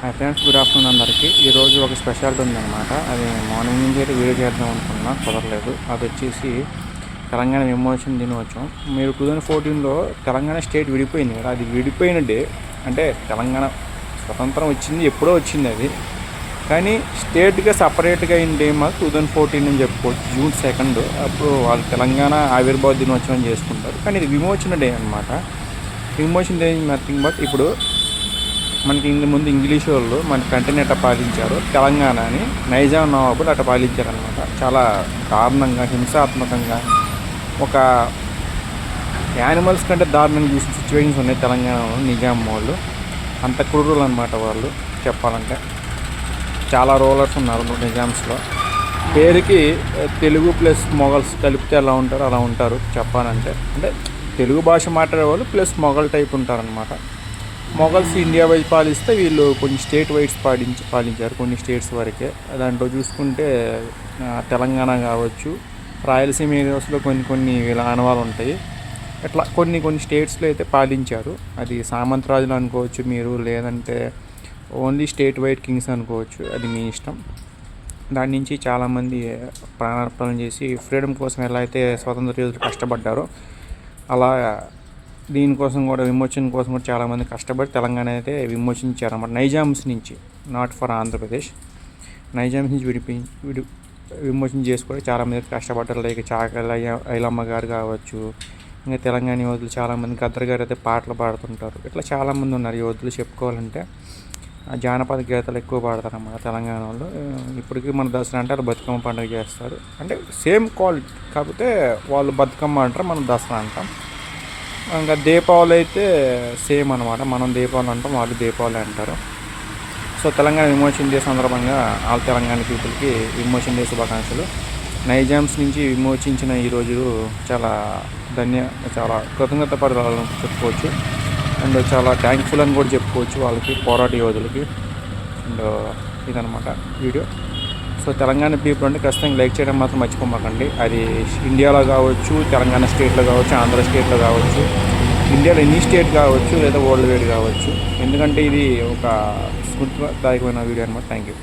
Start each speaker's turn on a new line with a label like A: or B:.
A: Hi friends, good afternoon అందరికీ. ఈరోజు ఒక స్పెషాలిటీ ఉందన్నమాట. అది మార్నింగ్ నుంచి అయితే వీడియో చేద్దాం అనుకున్నా, కుదరలేదు. అది వచ్చేసి తెలంగాణ విమోచన దినోత్సవం. మీరు 2014లో తెలంగాణ స్టేట్ విడిపోయింది కదా, అది విడిపోయిన డే. అంటే తెలంగాణ స్వతంత్రం వచ్చింది, ఎప్పుడో వచ్చింది అది. కానీ స్టేట్గా సపరేట్గా అయిన డే మాకు 2014 అని చెప్పుకోవచ్చు. జూన్ 2 అప్పుడు వాళ్ళు తెలంగాణ ఆవిర్భావ దినోత్సవం చేసుకుంటారు. కానీ ఇది విమోచన డే అనమాట. విమోచన డే నథింగ్ బట్ ఇప్పుడు మనకి ముందు ఇంగ్లీష్ వాళ్ళు మన కంటిని అట్ట పాలించారు, తెలంగాణ అని నైజాం నవాబులు అట్ట పాలించారనమాట. చాలా దారుణంగా, హింసాత్మకంగా, ఒక యానిమల్స్ కంటే దారుణంగా చూసిన సిచ్యువేషన్స్ ఉన్నాయి తెలంగాణలో. నిజాం వాళ్ళు అంత క్రూరులు అనమాట వాళ్ళు. చెప్పాలంటే చాలా రూలర్స్ ఉన్నారు నిజామ్స్లో. పేరుకి తెలుగు ప్లస్ మొఘల్స్ కలిపితే ఎలా ఉంటారో అలా ఉంటారు. చెప్పాలంటే అంటే తెలుగు భాష మాట్లాడేవాళ్ళు ప్లస్ మొఘల్ టైప్ ఉంటారనమాట. మొఘల్స్ ఇండియా వైజ్ పాలిస్తే వీళ్ళు కొన్ని స్టేట్ వైడ్స్ పాలించారు, కొన్ని స్టేట్స్ వరకే. దాంట్లో చూసుకుంటే తెలంగాణ కావచ్చు, రాయలసీమ ఏరియాస్లో కొన్ని వీళ్ళ ఆనవాళ్ళు ఉంటాయి. ఇట్లా కొన్ని స్టేట్స్లో అయితే పాలించారు. అది సామంతరాజులు అనుకోవచ్చు మీరు, లేదంటే ఓన్లీ స్టేట్ వైడ్ కింగ్స్ అనుకోవచ్చు, అది మీ ఇష్టం. దాని నుంచి చాలామంది ప్రాణార్పణ చేసి ఫ్రీడమ్ కోసం ఎలా అయితే స్వతంత్ర యోధులు కష్టపడ్డారో, అలా దీనికోసం కూడా, విమోచన కోసం కూడా చాలామంది కష్టపడి తెలంగాణ అయితే విమోచించారన్నమాట. నైజామ్స్ నుంచి, నాట్ ఫర్ ఆంధ్రప్రదేశ్, నైజామ్స్ నుంచి విమోచన చేసుకొని చాలామంది కష్టపడ్డారు. లైక్ చాకలి ఐలమ్మ గారు కావచ్చు, ఇంకా తెలంగాణ యోధులు చాలామంది. గద్దర్ గారు అయితే పాటలు పాడుతుంటారు. ఇట్లా చాలామంది ఉన్నారు యోధులు. చెప్పుకోవాలంటే జానపద గీతాలు ఎక్కువ పాడతారు అన్నమాట తెలంగాణ వాళ్ళు. ఇప్పటికీ మన దసరా అంటే వాళ్ళు బతుకమ్మ పండుగ చేస్తారు. అంటే సేమ్ క్వాలిటీ, కాకపోతే వాళ్ళు బతుకమ్మ అంటారు, మనం దసరా అంటాం. ఇంకా దీపావళి అయితే సేమ్ అనమాట. మనం దీపావళి అంటాం, వాళ్ళు దీపావళి అంటారు. సో తెలంగాణ విమోచన డే సందర్భంగా ఆల్ తెలంగాణ పీపుల్కి విమోచన డే శుభాకాంక్షలు. నైజామ్స్ నుంచి విమోచించిన ఈరోజు చాలా చాలా కృతజ్ఞత పడాలని చెప్పుకోవచ్చు. అండ్ చాలా థ్యాంక్ఫుల్ అని కూడా చెప్పుకోవచ్చు వాళ్ళకి, పోరాట యోధులకి. అండ్ ఇదనమాట వీడియో. సో తెలంగాణ పీపుల్ అంటే ఖచ్చితంగా లైక్ చేయడం మాత్రం మర్చిపోమాకండి. అది ఇండియాలో కావచ్చు, తెలంగాణ స్టేట్లో కావచ్చు, ఆంధ్ర స్టేట్లో కావచ్చు, ఇండియాలో ఎనీ స్టేట్ కావచ్చు, లేదా వరల్డ్ వైడ్ కావచ్చు. ఎందుకంటే ఇది ఒక స్ఫూర్తిదాయకమైన వీడియో అనమాట. Thank you.